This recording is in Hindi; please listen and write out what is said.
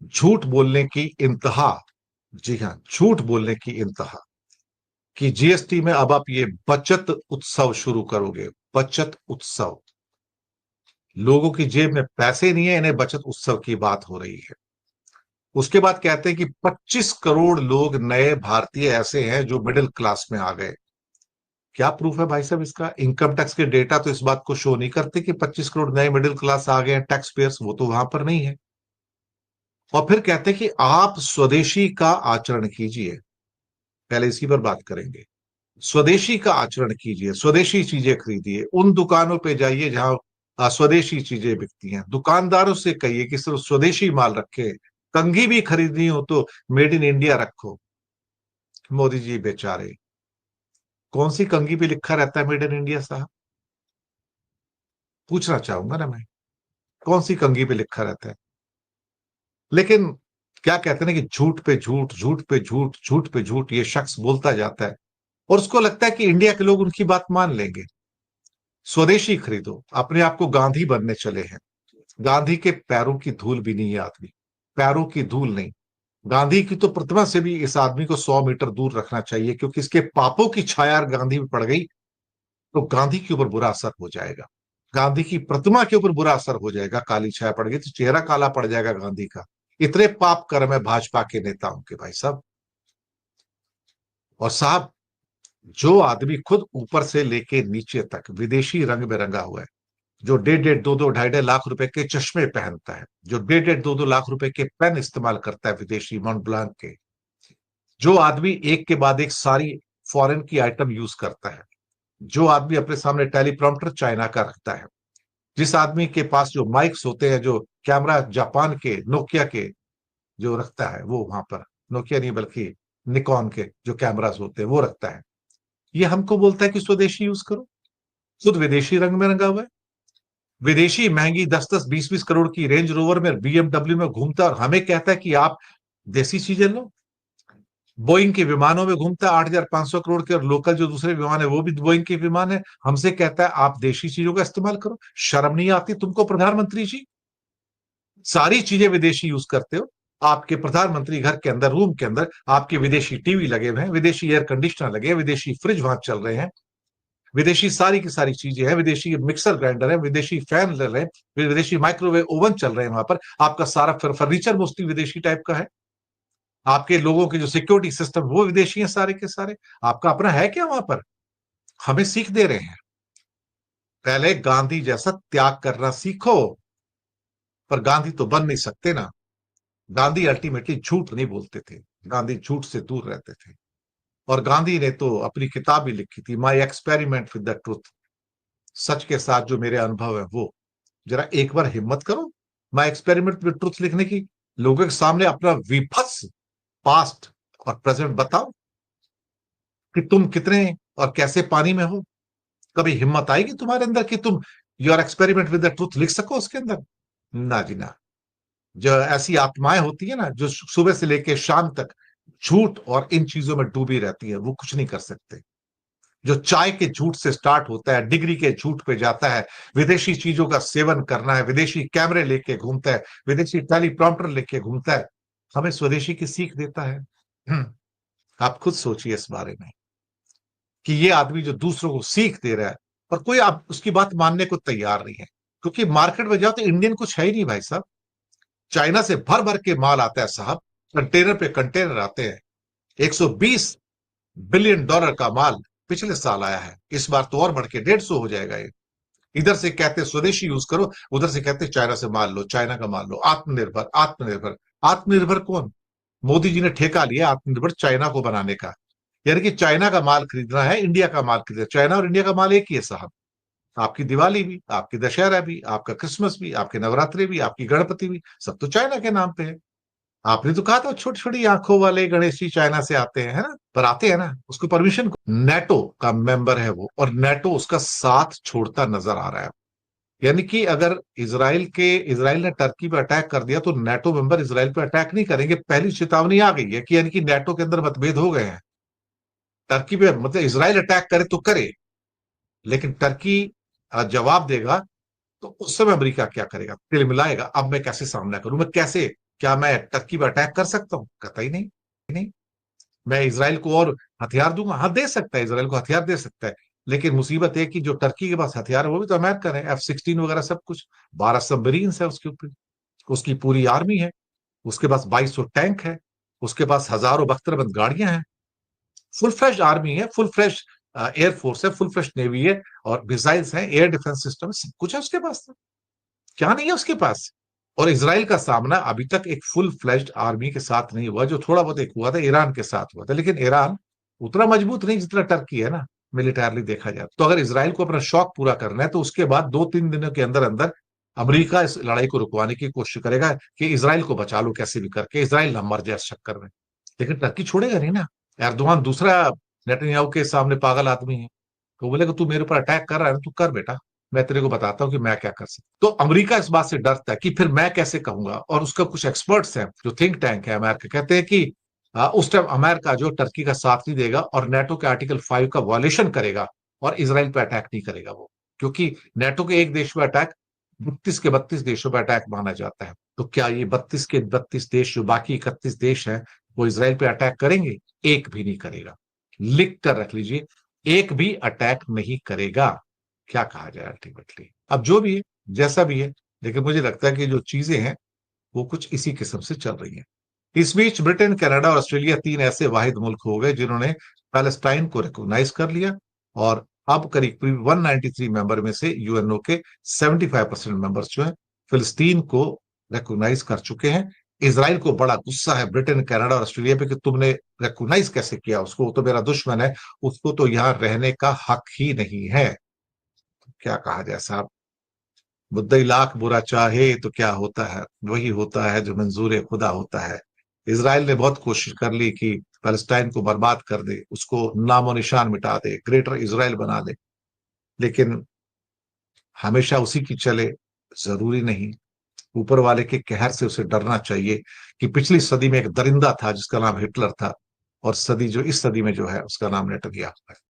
झूठ बोलने की इंतहा, जी हां, झूठ बोलने की इंतहा कि जीएसटी में अब आप ये बचत उत्सव शुरू करोगे। बचत उत्सव, लोगों की जेब में पैसे नहीं है, इन्हें बचत उत्सव की बात हो रही है। उसके बाद कहते हैं कि 25 करोड़ लोग नए भारतीय ऐसे हैं जो मिडिल क्लास में आ गए। क्या प्रूफ है भाई साहब इसका? इनकम टैक्स के डेटा तो इस बात को शो नहीं करते कि 25 करोड़ नए मिडिल क्लास आ गए हैं टैक्स पेयर्स, वो तो वहां पर नहीं है। और फिर कहते हैं कि आप स्वदेशी का आचरण कीजिए। पहले इसी पर बात करेंगे। स्वदेशी का आचरण कीजिए, स्वदेशी चीजें खरीदिए, उन दुकानों पे जाइए जहां स्वदेशी चीजें बिकती हैं। दुकानदारों से कहिए कि सिर्फ स्वदेशी माल रखे। कंघी भी खरीदनी हो तो मेड इन इंडिया रखो। मोदी जी बेचारे, कौन सी कंघी पे लिखा रहता है मेड इन इंडिया साहब? पूछना चाहूंगा ना मैं, कौन सी कंघी पे लिखा रहता है? लेकिन क्या कहते हैं ना कि झूठ पे झूठ, झूठ पे झूठ, झूठ पे झूठ ये शख्स बोलता जाता है और उसको लगता है कि इंडिया के लोग उनकी बात मान लेंगे। स्वदेशी खरीदो, अपने आप को गांधी बनने चले हैं। गांधी के पैरों की धूल भी नहीं है आदमी, पैरों की धूल नहीं। गांधी की तो प्रतिमा से भी इस आदमी को 100 मीटर दूर रखना चाहिए, क्योंकि इसके पापों की छाया अगर गांधी में पड़ गई तो गांधी के ऊपर बुरा असर हो जाएगा। गांधी की प्रतिमा के ऊपर बुरा असर हो जाएगा, काली छाया पड़ गई तो चेहरा काला पड़ जाएगा गांधी का। इतने पाप कर्म है भाजपा के नेताओं के भाई साहब। और साहब, जो आदमी खुद ऊपर से लेके नीचे तक विदेशी रंग में रंगा हुआ है, जो 1.5 1.5 2 2 2.5 लाख रुपए के चश्मे पहनता है, जो 1.5 1.5 2 2 लाख रुपए के पेन इस्तेमाल करता है विदेशी मॉन्ट ब्लांक के, जो आदमी एक के बाद एक सारी फॉरेन की आइटम यूज करता है, जो आदमी अपने सामने टेलीप्रॉम्प्टर चाइना का रखता है, जिस आदमी के पास जो माइक्स होते हैं, जो कैमरा जापान के नोकिया के जो रखता है, वो वहां पर नोकिया नहीं बल्कि निकॉन के जो कैमरास होते हैं वो रखता है, ये हमको बोलता है कि स्वदेशी यूज करो। खुद विदेशी रंग में रंगा हुआ है, विदेशी महंगी 10 10 20 20 करोड़ की रेंज रोवर में बीएमडब्ल्यू में घूमता है और हमें कहता है कि आप देसी चीजें लो। बोइंग के विमानों में घूमता है 8,500 करोड़ के, और लोकल जो दूसरे विमान है वो भी बोइंग के विमान है। हमसे कहता है आप देशी चीजों का इस्तेमाल करो। शर्म नहीं आती तुमको प्रधानमंत्री जी? सारी चीजें विदेशी यूज करते हो। आपके प्रधानमंत्री घर के अंदर, रूम के अंदर आपके विदेशी टीवी लगे हुए हैं, विदेशी एयर कंडीशनर लगे हैं, विदेशी फ्रिज वहां चल रहे हैं, विदेशी सारी की सारी चीजें हैं, विदेशी मिक्सर ग्राइंडर है, विदेशी फैन ले रहे हैं, विदेशी माइक्रोवेव ओवन चल रहे हैं वहां पर। आपका सारा फर्नीचर मोस्टली विदेशी टाइप का है। आपके लोगों के जो सिक्योरिटी सिस्टम वो विदेशी हैं सारे के सारे। आपका अपना है क्या वहां पर? हमें सीख दे रहे हैं। पहले गांधी जैसा त्याग करना सीखो। पर गांधी तो बन नहीं सकते ना। गांधी अल्टीमेटली झूठ नहीं बोलते थे, गांधी झूठ से दूर रहते थे। और गांधी ने तो अपनी किताब भी लिखी थी, my experiment with the truth, सच के साथ जो मेरे अनुभव है वो। जरा एक बार हिम्मत करो माई एक्सपेरिमेंट विद ट्रूथ लिखने की, लोगों के सामने अपना विभत्स पास्ट और प्रेजेंट बताओ कि तुम कितने और कैसे पानी में हो। कभी हिम्मत आएगी तुम्हारे अंदर कि तुम your experiment with the truth लिख सको उसके अंदर? ना जी ना। जो ऐसी आत्माएं होती है ना जो सुबह से लेकर शाम तक झूठ और इन चीजों में डूबी रहती है, वो कुछ नहीं कर सकते। जो चाय के झूठ से स्टार्ट होता है, डिग्री के झूठ पे जाता है, विदेशी चीजों का सेवन करना है, विदेशी कैमरे लेके घूमता है, विदेशी टेलीप्रॉम्प्टर लेके घूमता है, हमें स्वदेशी की सीख देता है। आप खुद सोचिए इस बारे में कि ये आदमी जो दूसरों को सीख दे रहा है और कोई आप उसकी बात मानने को तैयार नहीं है। क्योंकि मार्केट में जाओ तो इंडियन कुछ है ही नहीं भाई साहब। चाइना से भर भर के माल आता है साहब, कंटेनर पे कंटेनर आते हैं। 120 बिलियन डॉलर का माल पिछले साल आया है, इस बार तो और बढ़ के 150 हो जाएगा ये। इधर से कहते स्वदेशी यूज करो, उधर से कहते चाइना से माल लो, चाइना का माल लो, आत्मनिर्भर आत्मनिर्भर। आत्मनिर्भर कौन? मोदी जी ने ठेका लिया आत्मनिर्भर चाइना को बनाने का। यानी कि चाइना का माल खरीदना है, इंडिया का माल खरीदना। चाइना और इंडिया का माल एक ही है साहब। आपकी दिवाली भी, आपकी दशहरा भी, आपका क्रिसमस भी, आपके नवरात्रि भी, आपकी गणपति भी, सब तो चाइना के नाम पे है। आपने तो कहा था छोटी छोटी आंखों वाले गणेश जी चाइना से आते हैं, है ना? पर आते हैं ना, उसको परमिशन, नेटो का मेंबर है वो, और नेटो उसका साथ छोड़ता नजर आ रहा है। यानी कि अगर इसराइल ने टर्की पे अटैक कर दिया तो नेटो मेंबर इसराइल पे अटैक नहीं करेंगे। पहली चेतावनी आ गई है कि यानी कि नेटो के अंदर मतभेद हो गए हैं। टर्की पे मतलब इसराइल अटैक करे तो करे, लेकिन टर्की जवाब देगा तो उस समय अमेरिका क्या करेगा? तिल मिलाएगा, अब मैं कैसे सामना करूं, मैं कैसे क्या मैं टर्की पर अटैक कर सकता हूं? कतई नहीं। नहीं। मैं इसराइल को और हथियार दूंगा? हाँ, दे सकता है, इसराइल को हथियार दे सकता है। लेकिन मुसीबत है कि जो टर्की के पास हथियार है वो भी तो अमेरिकन है, F-16 वगैरह सब कुछ। 12 सबमरीन है उसके ऊपर, उसकी पूरी आर्मी है, उसके पास 2200 टैंक है, उसके पास हजारों बख्तरबंद गाड़ियां हैं, फुल फ्लैश आर्मी है, फुल फ्लैश एयरफोर्स है, फुल फ्लैश नेवी है, और मिसाइल्स है, एयर डिफेंस सिस्टम है, सब कुछ है उसके पास। क्या नहीं है उसके पास? और इसराइल का सामना अभी तक एक फुल फ्लैश्ड आर्मी के साथ नहीं हुआ। जो थोड़ा बहुत एक हुआ था ईरान के साथ हुआ था, लेकिन ईरान उतना मजबूत नहीं जितना टर्की है ना, मिलिटरली देखा जाए तो। अगर इसराइल को अपना शौक पूरा करना है तो उसके बाद 2-3 दिनों के अंदर अंदर अमेरिका इस लड़ाई को रुकवाने की कोशिश करेगा कि इसराइल को बचा लो कैसे भी करके, इसराइल न मर जाए इस चक्कर में। लेकिन टर्की छोड़ेगा नहीं ना। एर्दोगान दूसरा नेतन्याहू के सामने पागल आदमी है, तो बोलेगा तू मेरे ऊपर अटैक कर रहा है ना, तू कर बेटा, मैं तेरे को बताता हूं कि मैं क्या कर सकता। तो अमेरिका इस बात से डरता है कि फिर मैं कैसे कहूंगा। और उसका कुछ एक्सपर्ट्स हैं, जो थिंक टैंक है अमेरिका, कहते हैं कि उस टाइम अमेरिका जो टर्की का साथ नहीं देगा और नेटो के आर्टिकल 5 का वॉलेशन करेगा और इसराइल पे अटैक नहीं करेगा वो, क्योंकि नेटो के एक देश पे अटैक 32 के 32 देशों पर अटैक माना जाता है। तो क्या ये 32 के 32 देश, जो बाकी 31 देश हैं, वो इसराइल पे अटैक करेंगे? एक भी नहीं करेगा। लिख कर रख लीजिए, एक भी अटैक नहीं करेगा। क्या कहा जाए अल्टीमेटली, अब जो भी है, जैसा भी है, लेकिन मुझे लगता है कि जो चीजें हैं वो कुछ इसी किस्म से चल रही हैं। इस बीच ब्रिटेन, कनाडा और ऑस्ट्रेलिया 3 ऐसे वाहिद मुल्क हो गए जिन्होंने पैलेस्टाइन को रिकॉग्नाइज कर लिया, और अब करीब करीब 193 मेंबर में से यूएनओ के 75% मेंबर्स जो है फिलिस्तीन को रिकॉग्नाइज कर चुके हैं। इसराइल को बड़ा गुस्सा है ब्रिटेन, कनाडा और ऑस्ट्रेलिया पे कि तुमने रिकॉग्नाइज कैसे किया उसको, वो तो मेरा दुश्मन है, उसको तो यहां रहने का हक ही नहीं है। क्या कहा जाए साहब, मुद्दई लाख बुरा चाहे तो क्या होता है, वही होता है जो मंजूर खुदा होता है। इसराइल ने बहुत कोशिश कर ली कि पैलेस्टाइन को बर्बाद कर दे, उसको नामो निशान मिटा दे, ग्रेटर इसराइल बना दे, लेकिन हमेशा उसी की चले, जरूरी नहीं। ऊपर वाले के कहर से उसे डरना चाहिए कि पिछली सदी में एक दरिंदा था जिसका नाम हिटलर था, और सदी जो इस सदी में जो है उसका नाम नेतन्याहू है।